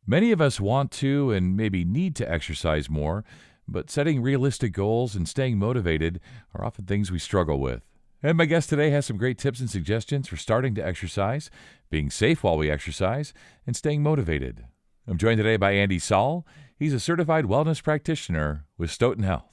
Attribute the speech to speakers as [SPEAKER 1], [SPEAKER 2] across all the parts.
[SPEAKER 1] Many of us want to and maybe need to exercise more, but setting realistic goals and staying motivated are often things we struggle with. And my guest today has some great tips and suggestions for starting to exercise, being safe while we exercise, and staying motivated. I'm joined today by Andy Saul. He's a certified wellness practitioner with Stoughton Health.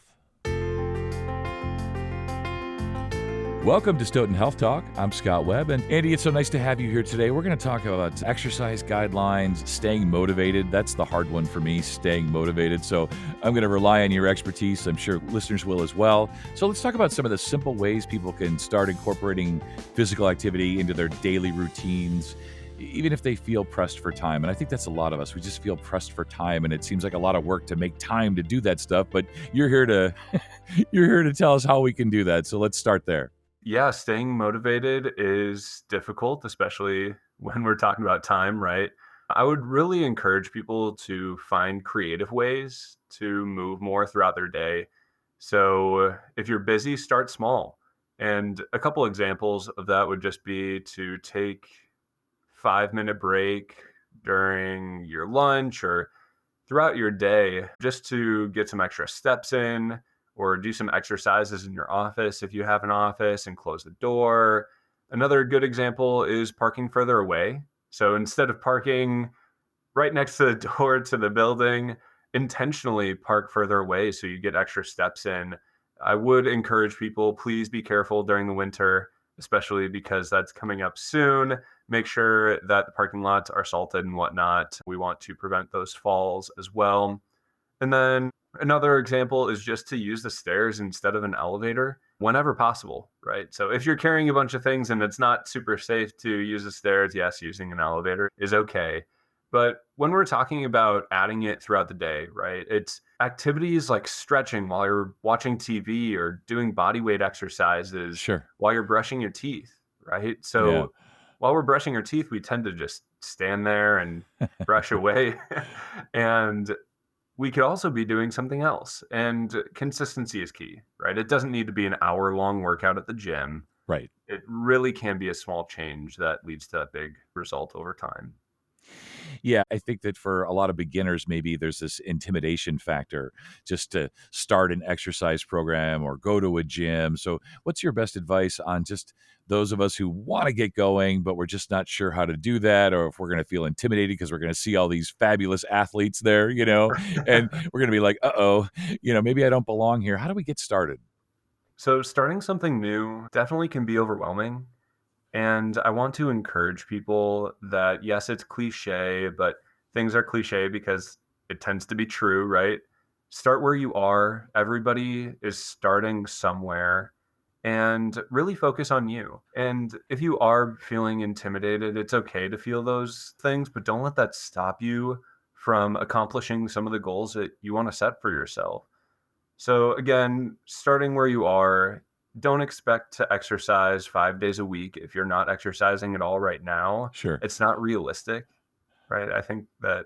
[SPEAKER 1] Welcome to Stoughton Health Talk. I'm Scott Webb, and Andy, it's so nice to have you here today. We're going to talk about exercise guidelines, staying motivated. That's the hard one for me, staying motivated. So I'm going to rely on your expertise. I'm sure listeners will as well. So let's talk about some of the simple ways people can start incorporating physical activity into their daily routines, even if they feel pressed for time. And I think that's a lot of us. We just feel pressed for time, and it seems like a lot of work to make time to do that stuff. But you're here to you're here to tell us how we can do that. So let's start there.
[SPEAKER 2] Yeah, staying motivated is difficult, especially when we're talking about time, right? I would really encourage people to find creative ways to move more throughout their day. So if you're busy, start small. And a couple examples of that would just be to take 5-minute break during your lunch or throughout your day just to get some extra steps in or do some exercises in your office if you have an office and close the door. Another good example is parking further away. So instead of parking right next to the door to the building, intentionally park further away so you get extra steps in. I would encourage people, please be careful during the winter, especially because that's coming up soon. Make sure that the parking lots are salted and whatnot. We want to prevent those falls as well. And then another example is just to use the stairs instead of an elevator whenever possible, right? So if you're carrying a bunch of things and it's not super safe to use the stairs, yes, using an elevator is okay. But when we're talking about adding it throughout the day, right? It's activities like stretching while you're watching TV or doing body weight exercises
[SPEAKER 1] Sure.
[SPEAKER 2] while you're brushing your teeth, right?
[SPEAKER 1] Yeah.
[SPEAKER 2] So while we're brushing our teeth, we tend to just stand there and brush away. And we could also be doing something else. And consistency is key, right? It doesn't need to be an hour-long workout at the gym.
[SPEAKER 1] Right.
[SPEAKER 2] It really can be a small change that leads to a big result over time.
[SPEAKER 1] Yeah, I think that for a lot of beginners, maybe there's this intimidation factor just to start an exercise program or go to a gym. So, what's your best advice on just those of us who want to get going, but we're just not sure how to do that, or if we're going to feel intimidated because we're going to see all these fabulous athletes there, and we're going to be like, uh oh, maybe I don't belong here. How do we get started?
[SPEAKER 2] So starting something new definitely can be overwhelming. And I want to encourage people that, yes, it's cliche, but things are cliche because it tends to be true, right? Start where you are. Everybody is starting somewhere and really focus on you. And if you are feeling intimidated, it's okay to feel those things, but don't let that stop you from accomplishing some of the goals that you want to set for yourself. So again, starting where you are, don't expect to exercise 5 days a week if you're not exercising at all right now.
[SPEAKER 1] Sure.
[SPEAKER 2] It's not realistic, right? I think that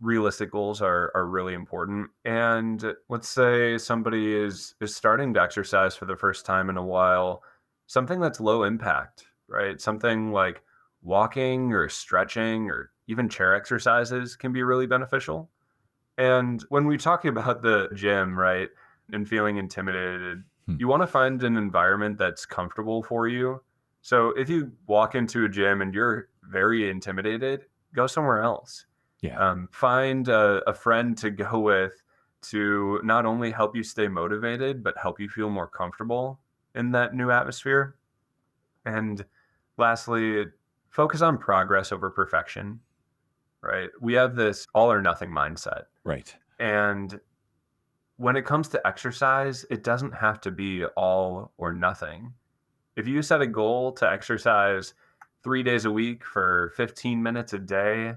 [SPEAKER 2] realistic goals are really important. And let's say somebody is starting to exercise for the first time in a while, something that's low impact, right? Something like walking or stretching or even chair exercises can be really beneficial. And when we talk about the gym, right, and feeling intimidated,
[SPEAKER 1] Hmm.
[SPEAKER 2] you want to find an environment that's comfortable for you. So if you walk into a gym and you're very intimidated, go somewhere else.
[SPEAKER 1] Yeah.
[SPEAKER 2] Find a friend to go with to not only help you stay motivated, but help you feel more comfortable in that new atmosphere. And lastly, focus on progress over perfection, right? We have this all or nothing mindset.
[SPEAKER 1] Right.
[SPEAKER 2] And when it comes to exercise, it doesn't have to be all or nothing. If you set a goal to exercise 3 days a week for 15 minutes a day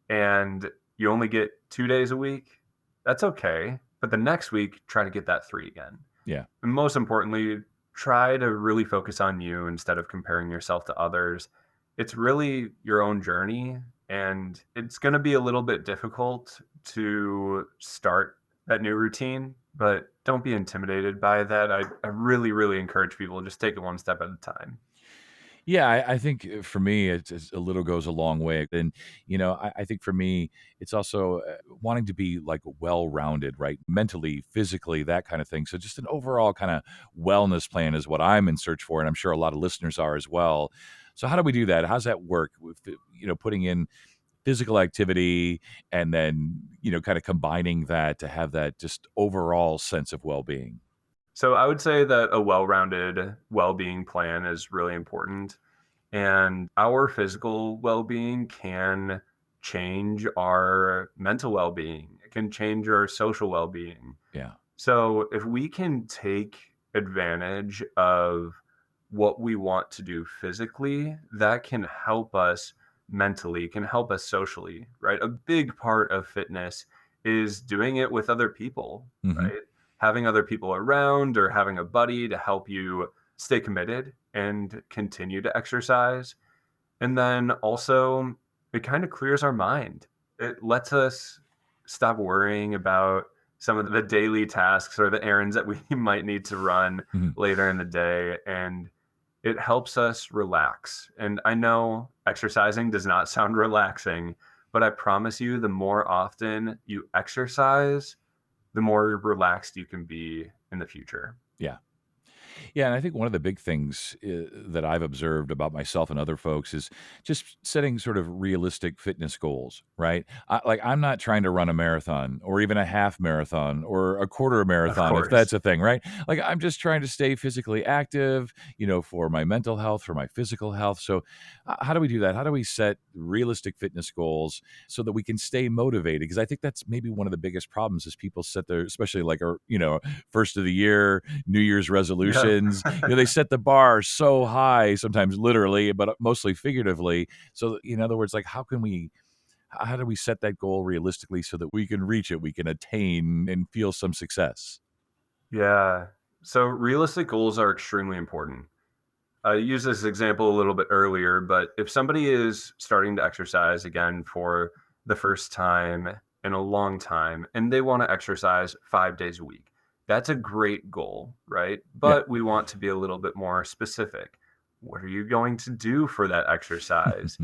[SPEAKER 2] and you only get 2 days a week, that's okay. But the next week, try to get that three again.
[SPEAKER 1] Yeah.
[SPEAKER 2] And most importantly, try to really focus on you instead of comparing yourself to others. It's really your own journey, and it's going to be a little bit difficult to start that new routine, but don't be intimidated by that. I really, really encourage people to just take it one step at a time.
[SPEAKER 1] Yeah, I think for me, it's a little goes a long way. And, I think for me, it's also wanting to be like well rounded, right? Mentally, physically, that kind of thing. So just an overall kind of wellness plan is what I'm in search for. And I'm sure a lot of listeners are as well. So, how do we do that? How's that work with, putting in physical activity and then, kind of combining that to have that just overall sense of well being?
[SPEAKER 2] So I would say that a well-rounded well-being plan is really important. And our physical well-being can change our mental well-being. It can change our social well-being.
[SPEAKER 1] Yeah.
[SPEAKER 2] So if we can take advantage of what we want to do physically, that can help us mentally, can help us socially, right? A big part of fitness is doing it with other people,
[SPEAKER 1] Hmm.
[SPEAKER 2] right? Having other people around or having a buddy to help you stay committed and continue to exercise. And then also, it kind of clears our mind. It lets us stop worrying about some of the daily tasks or the errands that we might need to run
[SPEAKER 1] Hmm.
[SPEAKER 2] later in the day. And it helps us relax. And I know exercising does not sound relaxing, but I promise you, the more often you exercise, the more relaxed you can be in the future.
[SPEAKER 1] Yeah. Yeah, and I think one of the big things that I've observed about myself and other folks is just setting sort of realistic fitness goals, right? I'm not trying to run a marathon or even a half marathon or a quarter
[SPEAKER 2] Of
[SPEAKER 1] marathon, if
[SPEAKER 2] course.
[SPEAKER 1] that's a thing, right? Like, I'm just trying to stay physically active, for my mental health, for my physical health. So, how do we do that? How do we set realistic fitness goals so that we can stay motivated? Because I think that's maybe one of the biggest problems is people set their, especially like, first of the year, New Year's
[SPEAKER 2] Yeah.
[SPEAKER 1] resolutions. They set the bar so high, sometimes literally, but mostly figuratively. So, in other words, like, how do we set that goal realistically so that we can reach it, we can attain and feel some success?
[SPEAKER 2] Yeah. So realistic goals are extremely important. I used this example a little bit earlier, but if somebody is starting to exercise again for the first time in a long time and they want to exercise 5 days a week, that's a great goal, right?
[SPEAKER 1] Yeah.
[SPEAKER 2] But we want to be a little bit more specific. What are you going to do for that exercise?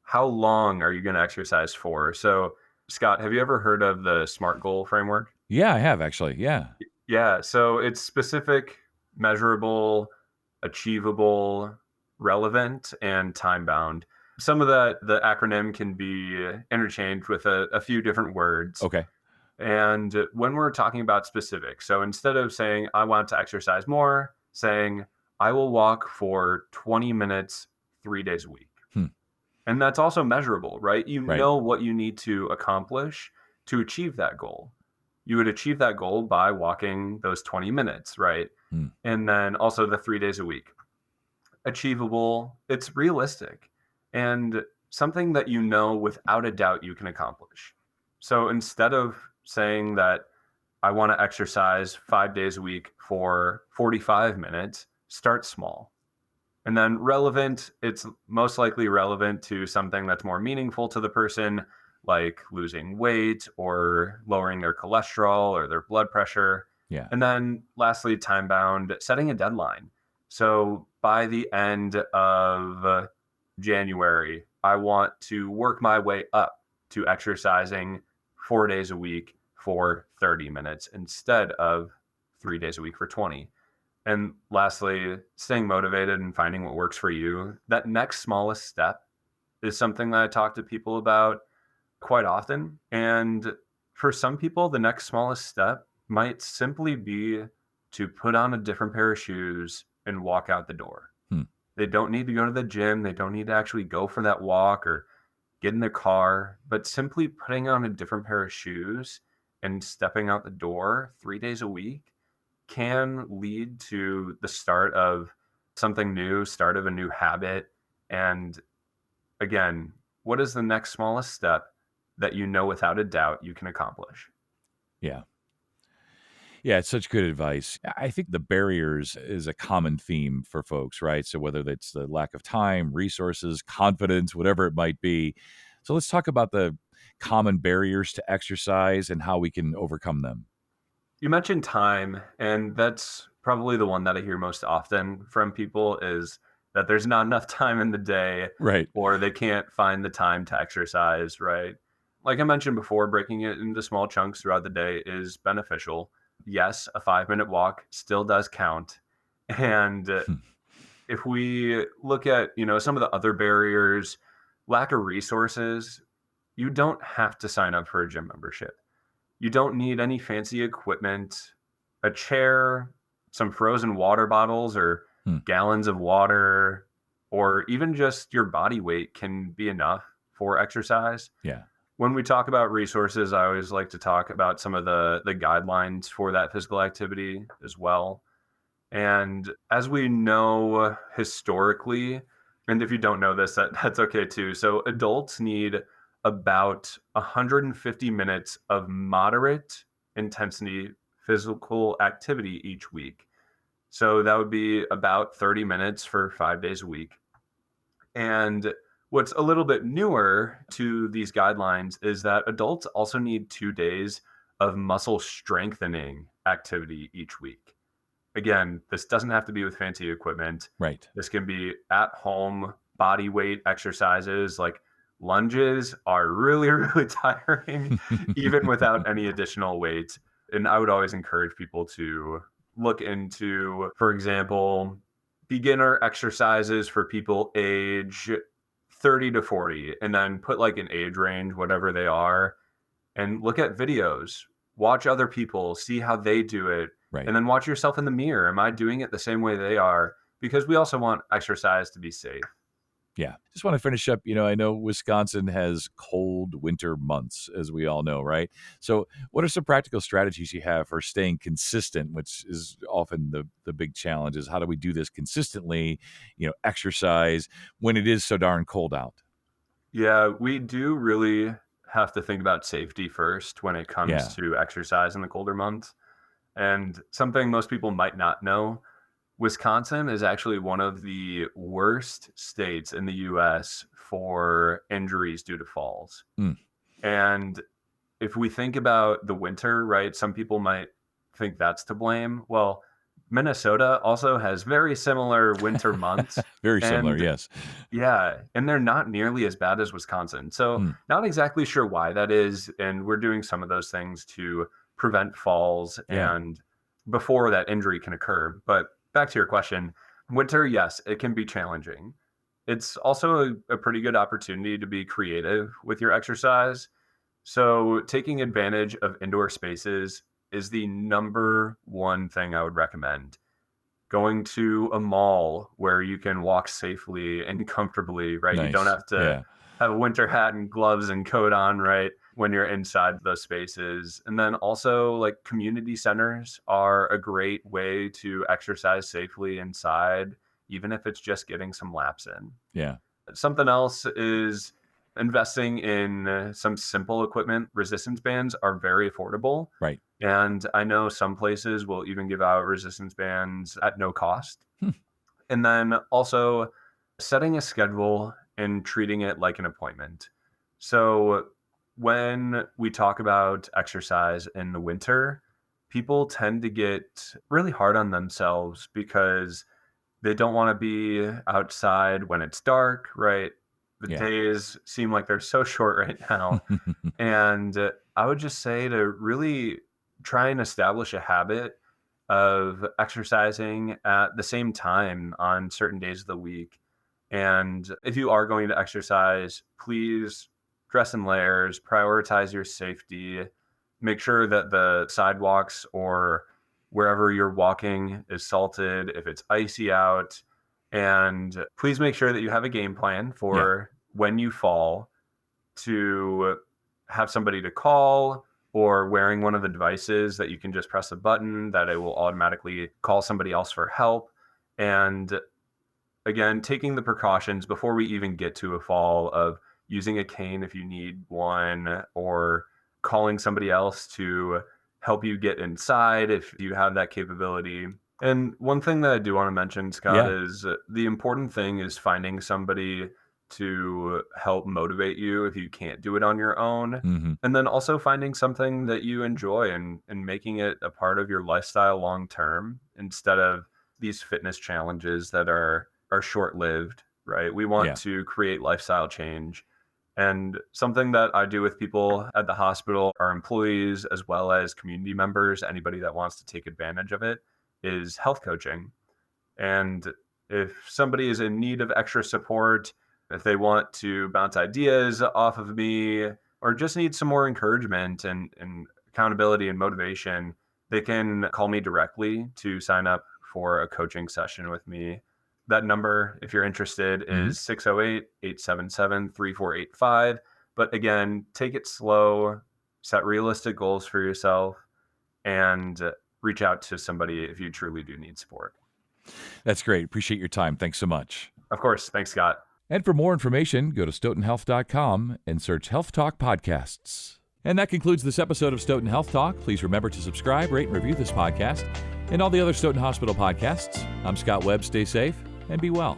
[SPEAKER 2] How long are you going to exercise for? So, Scott, have you ever heard of the SMART goal framework?
[SPEAKER 1] Yeah, I have actually. Yeah.
[SPEAKER 2] Yeah, so it's specific, measurable, achievable, relevant, and time bound. Some of the acronym can be interchanged with a few different words.
[SPEAKER 1] Okay.
[SPEAKER 2] And when we're talking about specific, so instead of saying, I want to exercise more, saying, I will walk for 20 minutes 3 days a week.
[SPEAKER 1] Hmm.
[SPEAKER 2] And that's also measurable, right? You
[SPEAKER 1] Right.
[SPEAKER 2] know what you need to accomplish to achieve that goal. You would achieve that goal by walking those 20 minutes, right?
[SPEAKER 1] Hmm.
[SPEAKER 2] And then also the 3 days a week. Achievable, it's realistic, and something that you know without a doubt you can accomplish. So instead of saying that I want to exercise 5 days a week for 45 minutes, start small. And then relevant, it's most likely relevant to something that's more meaningful to the person, like losing weight or lowering their cholesterol or their blood pressure.
[SPEAKER 1] Yeah.
[SPEAKER 2] And then lastly, time bound, setting a deadline. So by the end of January, I want to work my way up to exercising 4 days a week for 30 minutes instead of 3 days a week for 20. And lastly, staying motivated and finding what works for you. That next smallest step is something that I talk to people about quite often. And for some people, the next smallest step might simply be to put on a different pair of shoes and walk out the door.
[SPEAKER 1] Hmm.
[SPEAKER 2] They don't need to go to the gym. They don't need to actually go for that walk or get in their car, but simply putting on a different pair of shoes and stepping out the door 3 days a week can lead to the start of something new, start of a new habit. And again, what is the next smallest step that you know without a doubt you can accomplish?
[SPEAKER 1] Yeah. Yeah, it's such good advice. I think the barriers is a common theme for folks, right? So whether that's the lack of time, resources, confidence, whatever it might be. So let's talk about the common barriers to exercise and how we can overcome them.
[SPEAKER 2] You mentioned time, and that's probably the one that I hear most often from people is that there's not enough time in the day
[SPEAKER 1] Right.
[SPEAKER 2] or they can't find the time to exercise, right? Like I mentioned before, breaking it into small chunks throughout the day is beneficial. Yes, a 5-minute walk still does count. And
[SPEAKER 1] Hmm.
[SPEAKER 2] if we look at, some of the other barriers, lack of resources, you don't have to sign up for a gym membership. You don't need any fancy equipment. A chair, some frozen water bottles or
[SPEAKER 1] Hmm.
[SPEAKER 2] gallons of water, or even just your body weight can be enough for exercise.
[SPEAKER 1] Yeah.
[SPEAKER 2] When we talk about resources, I always like to talk about some of the guidelines for that physical activity as well. And as we know historically, and if you don't know this, that's okay too. So adults need about 150 minutes of moderate intensity physical activity each week. So that would be about 30 minutes for 5 days a week. And what's a little bit newer to these guidelines is that adults also need 2 days of muscle strengthening activity each week. Again, this doesn't have to be with fancy equipment.
[SPEAKER 1] Right.
[SPEAKER 2] This can be at home body weight exercises. Like lunges are really, really tiring, even without any additional weight. And I would always encourage people to look into, for example, beginner exercises for people age 30 to 40, and then put like an age range, whatever they are, and look at videos, watch other people, see how they do it,
[SPEAKER 1] Right.
[SPEAKER 2] and then watch yourself in the mirror. Am I doing it the same way they are? Because we also want exercise to be safe.
[SPEAKER 1] Yeah. Just want to finish up. I know Wisconsin has cold winter months, as we all know, right? So, what are some practical strategies you have for staying consistent, which is often the big challenge is how do we do this consistently, exercise when it is so darn cold out?
[SPEAKER 2] Yeah, we do really have to think about safety first when it comes
[SPEAKER 1] Yeah.
[SPEAKER 2] to exercise in the colder months. And something most people might not know, Wisconsin is actually one of the worst states in the US for injuries due to falls.
[SPEAKER 1] Mm.
[SPEAKER 2] And if we think about the winter, right, some people might think that's to blame. Well, Minnesota also has very similar winter months.
[SPEAKER 1] Very similar.
[SPEAKER 2] And
[SPEAKER 1] Yes.
[SPEAKER 2] yeah, and they're not nearly as bad as Wisconsin. So,
[SPEAKER 1] Mm.
[SPEAKER 2] not exactly sure why that is. And we're doing some of those things to prevent falls
[SPEAKER 1] Yeah.
[SPEAKER 2] and before that injury can occur. But back to your question, winter, yes, it can be challenging. It's also a pretty good opportunity to be creative with your exercise. So, taking advantage of indoor spaces is the number one thing I would recommend. Going to a mall where you can walk safely and comfortably, right? You don't
[SPEAKER 1] Nice.
[SPEAKER 2] have to
[SPEAKER 1] Yeah.
[SPEAKER 2] have a winter hat and gloves and coat on, right? When you're inside those spaces. And then also, like, community centers are a great way to exercise safely inside, even if it's just getting some laps in.
[SPEAKER 1] Yeah.
[SPEAKER 2] Something else is investing in some simple equipment. Resistance bands are very affordable.
[SPEAKER 1] Right.
[SPEAKER 2] And I know some places will even give out resistance bands at no cost.
[SPEAKER 1] Hmm.
[SPEAKER 2] And then also setting a schedule and treating it like an appointment. So when we talk about exercise in the winter, people tend to get really hard on themselves because they don't want to be outside when it's dark, right? The
[SPEAKER 1] Yeah.
[SPEAKER 2] days seem like they're so short right now. And I would just say to really try and establish a habit of exercising at the same time on certain days of the week. And if you are going to exercise, please dress in layers, prioritize your safety, make sure that the sidewalks or wherever you're walking is salted if it's icy out. And please make sure that you have a game plan
[SPEAKER 1] Yeah.
[SPEAKER 2] for when you fall, to have somebody to call, or wearing one of the devices that you can just press a button that it will automatically call somebody else for help. And again, taking the precautions before we even get to a fall of using a cane if you need one, or calling somebody else to help you get inside if you have that capability. And one thing that I do want to mention, Scott,
[SPEAKER 1] Yeah.
[SPEAKER 2] is the important thing is finding somebody to help motivate you if you can't do it on your own.
[SPEAKER 1] Hmm.
[SPEAKER 2] And then also finding something that you enjoy and making it a part of your lifestyle long term instead of these fitness challenges that are are short-lived, right? We want
[SPEAKER 1] Yeah.
[SPEAKER 2] to create lifestyle change. And something that I do with people at the hospital, our employees, as well as community members, anybody that wants to take advantage of it, is health coaching. And if somebody is in need of extra support, if they want to bounce ideas off of me, or just need some more encouragement and accountability and motivation, they can call me directly to sign up for a coaching session with me. That number, if you're interested,
[SPEAKER 1] Hmm.
[SPEAKER 2] is 608-877-3485. But again, take it slow, set realistic goals for yourself, and reach out to somebody if you truly do need support.
[SPEAKER 1] That's great. Appreciate your time. Thanks so much.
[SPEAKER 2] Of course. Thanks, Scott.
[SPEAKER 1] And for more information, go to stoughtonhealth.com and search Health Talk Podcasts. And that concludes this episode of Stoughton Health Talk. Please remember to subscribe, rate, and review this podcast and all the other Stoughton Hospital podcasts. I'm Scott Webb. Stay safe and be well.